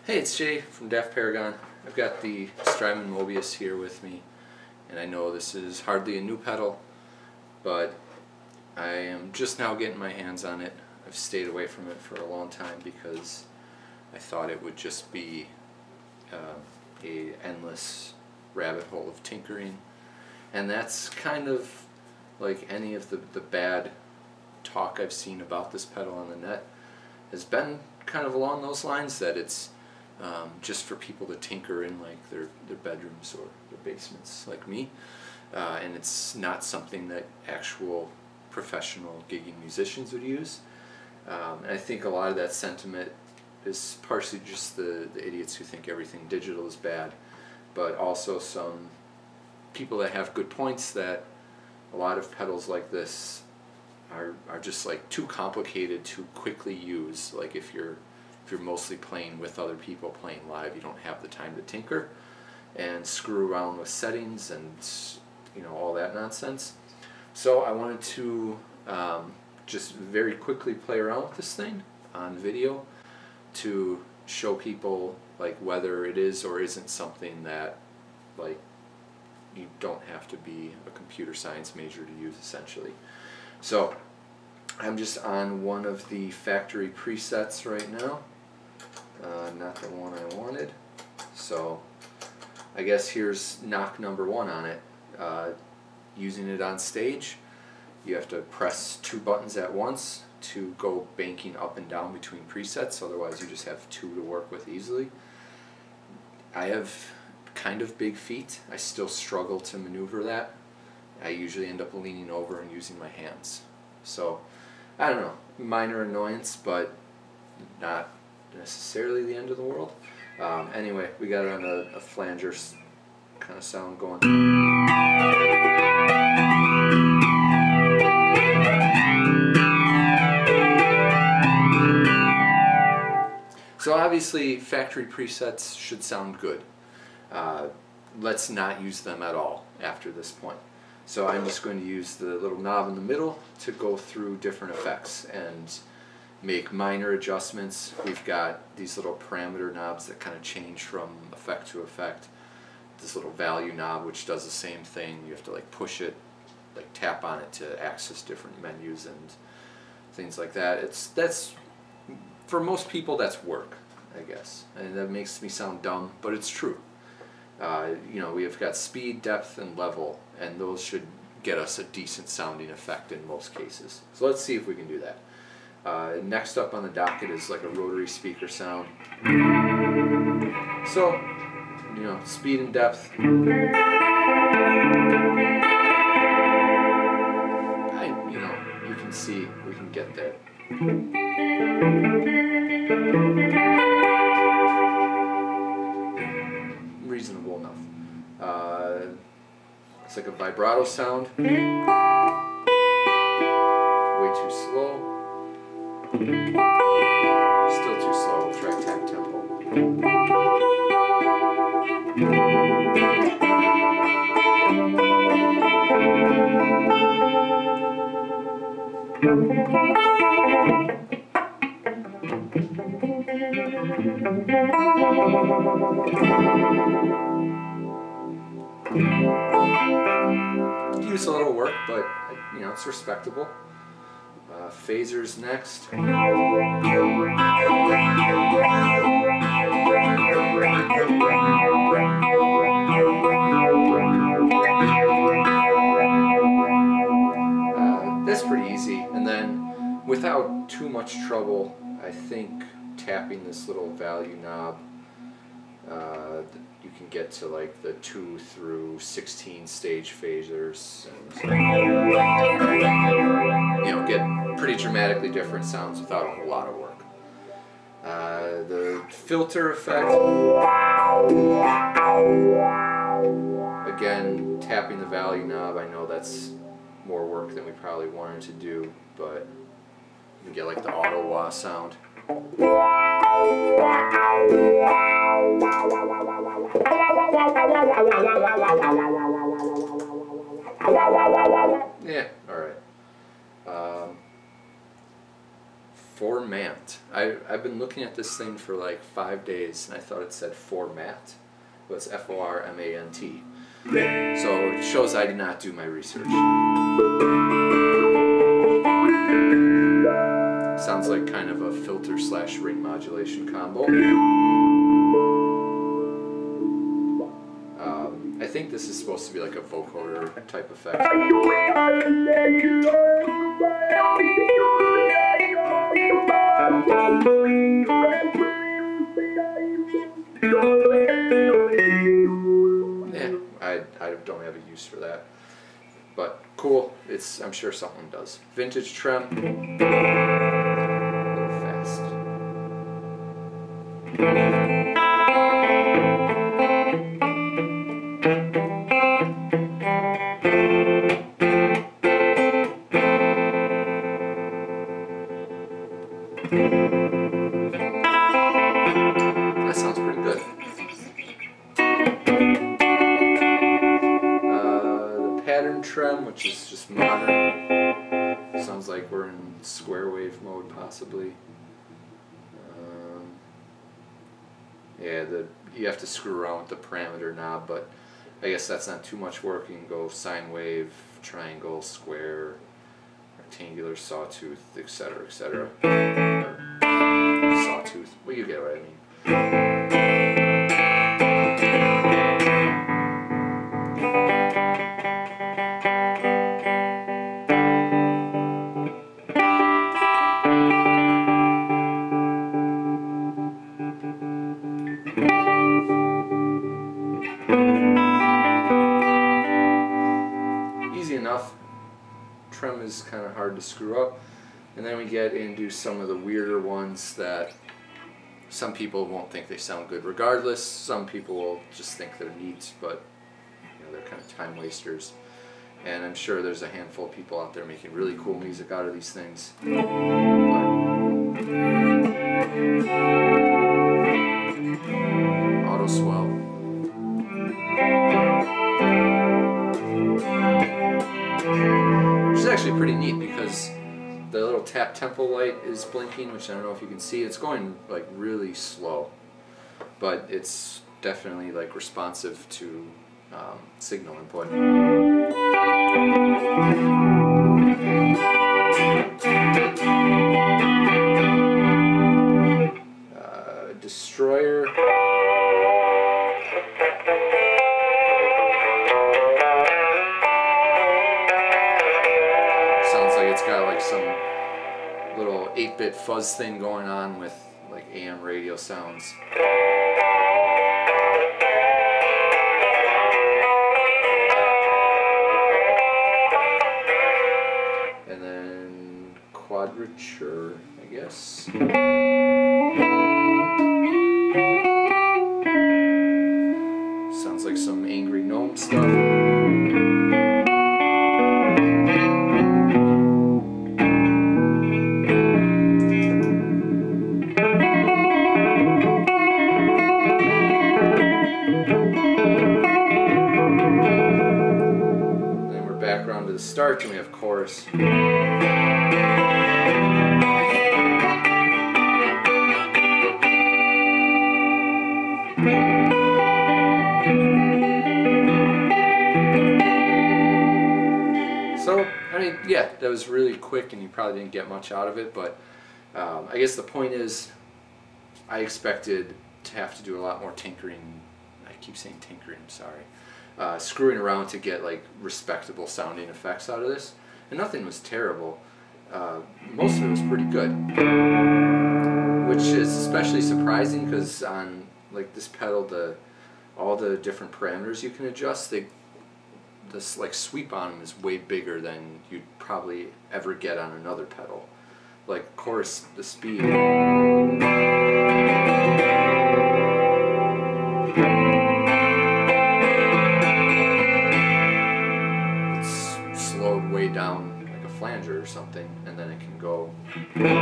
Hey, it's Jay from Daft Paragon. I've got the Strymon Mobius here with me, and I know this is hardly a new pedal, but I am just now getting my hands on it. I've stayed away from it for a long time because I thought it would just be a endless rabbit hole of tinkering, and that's kind of like any of the bad talk I've seen about this pedal on the net has been kind of along those lines, that it's just for people to tinker in like their bedrooms or their basements like me, and it's not something that actual professional gigging musicians would use. And I think a lot of that sentiment is partially just the idiots who think everything digital is bad, but also some people that have good points that a lot of pedals like this are just like too complicated to quickly use. Like if you're mostly playing with other people, playing live, you don't have the time to tinker and screw around with settings and all that nonsense. So I wanted to just very quickly play around with this thing on video to show people like whether it is or isn't something that like you don't have to be a computer science major to use, essentially. So I'm just on one of the factory presets right now, not the one I wanted. So I guess here's knock number one on it. Using it on stage, you have to press two buttons at once to go banking up and down between presets, otherwise you just have two to work with easily. I have kind of big feet. I still struggle to maneuver that. I usually end up leaning over and using my hands. So I don't know, minor annoyance, but not necessarily the end of the world. Anyway, we got it on a flanger kind of sound going. So obviously factory presets should sound good. Let's not use them at all after this point. So I'm just going to use the little knob in the middle to go through different effects and make minor adjustments. We've got these little parameter knobs that kind of change from effect to effect. This little value knob which does the same thing. You have to like push it, like tap on it to access different menus and things like that. That's for most people that's work, I guess. And that makes me sound dumb, but it's true. We've got speed, depth, and level, and those should get us a decent sounding effect in most cases. So let's see if we can do that. Next up on the docket is like a rotary speaker sound. So, speed and depth. You can see we can get there. Reasonable enough. It's like a vibrato sound. Way too slow. Still too slow. Try tap tempo. Use a little work, but it's respectable. Phasers next. That's pretty easy, and then without too much trouble, I think tapping this little value knob, you can get to like the 2 through 16 stage phasers, and get pretty dramatically different sounds without a whole lot of work. The filter effect, again, tapping the value knob. I know that's more work than we probably wanted to do, but you can get like the auto wah sound. Yeah, alright. Format. I've been looking at this thing for like 5 days and I thought it said format, but it's F-O-R-M-A-N-T. So it shows I did not do my research. Sounds like kind of a filter / rate modulation combo. I think this is supposed to be like a vocoder type effect. Yeah, I don't have a use for that. But cool, I'm sure someone does. Vintage trem. A little fast. That sounds pretty good. The pattern trem, which is just modern. Sounds like we're in square wave mode, possibly. Yeah, you have to screw around with the parameter knob, but I guess that's not too much work. You can go sine wave, triangle, square, rectangular, sawtooth, etc., etc. Sawtooth. Well, you get what I mean. Easy enough. Trem is kind of hard to screw up, and then we get into some of the weirder ones that some people won't think they sound good regardless. Some people will just think they're neat, but you know, they're kind of time wasters. And I'm sure there's a handful of people out there making really cool music out of these things. Auto swell. Which is actually pretty neat because the little tap tempo light is blinking, which I don't know if you can see. It's going like really slow, but it's definitely like responsive to signal input. Destroyer. Sounds like it's got like some little 8-bit fuzz thing going on with like AM radio sounds. And then quadrature, I guess. Sounds like some angry gnome stuff. Then we're back around to the start and we have chorus. So, I mean, yeah, that was really quick and you probably didn't get much out of it, but I guess the point is I expected to have to do a lot more tinkering. I keep saying tinkering, sorry. Screwing around to get like respectable sounding effects out of this. And nothing was terrible. Most of it was pretty good. Which is especially surprising because on like this pedal, all the different parameters you can adjust, this like sweep on them is way bigger than you'd probably ever get on another pedal. Like of course the speed. It's slowed way down like a flanger or something, and then it can go really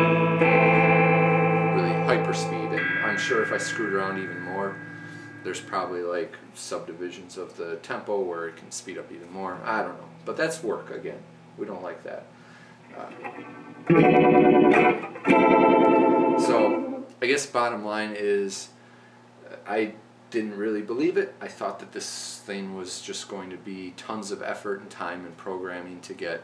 hyper speed. And I'm sure if I screwed around even more, there's probably like subdivisions of the tempo where it can speed up even more. I don't know. But that's work again. We don't like that. So I guess bottom line is I didn't really believe it. I thought that this thing was just going to be tons of effort and time and programming to get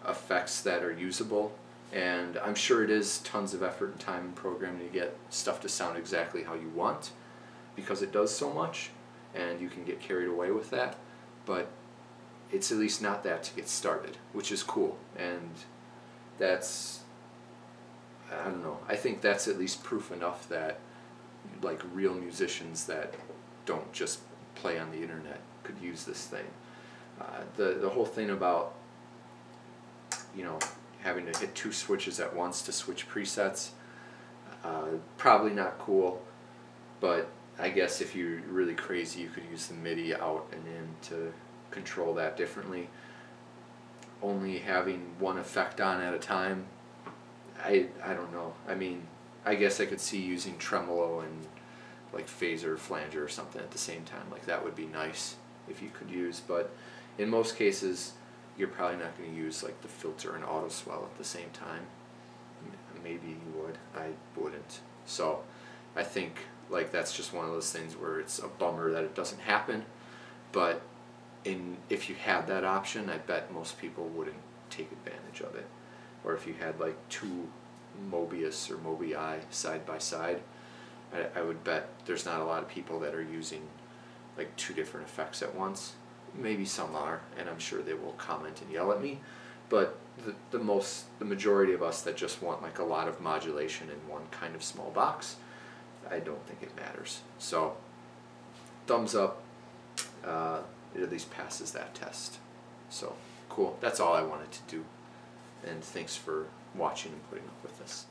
effects that are usable, and I'm sure it is tons of effort and time and programming to get stuff to sound exactly how you want, because it does so much and you can get carried away with that, but it's at least not that to get started, which is cool. And that's, I don't know, I think that's at least proof enough that like real musicians that don't just play on the internet could use this thing. The whole thing about, you know, having to hit 2 switches at once to switch presets, probably not cool, but I guess if you're really crazy you could use the MIDI out and in to control that differently. Only having one effect on at a time, I don't know. I mean, I guess I could see using tremolo and like phaser, flanger or something at the same time. Like that would be nice if you could use, but in most cases you're probably not going to use like the filter and auto swell at the same time. Maybe you would, I wouldn't. So I think like that's just one of those things where it's a bummer that it doesn't happen, but if you had that option, I bet most people wouldn't take advantage of it. Or if you had like 2 Mobius or Mobii side by side, I would bet there's not a lot of people that are using like 2 different effects at once. Maybe some are, and I'm sure they will comment and yell at me, but the majority of us that just want like a lot of modulation in one kind of small box, I don't think it matters. So thumbs up, it at least passes that test. So cool, that's all I wanted to do, and thanks for watching and putting up with this.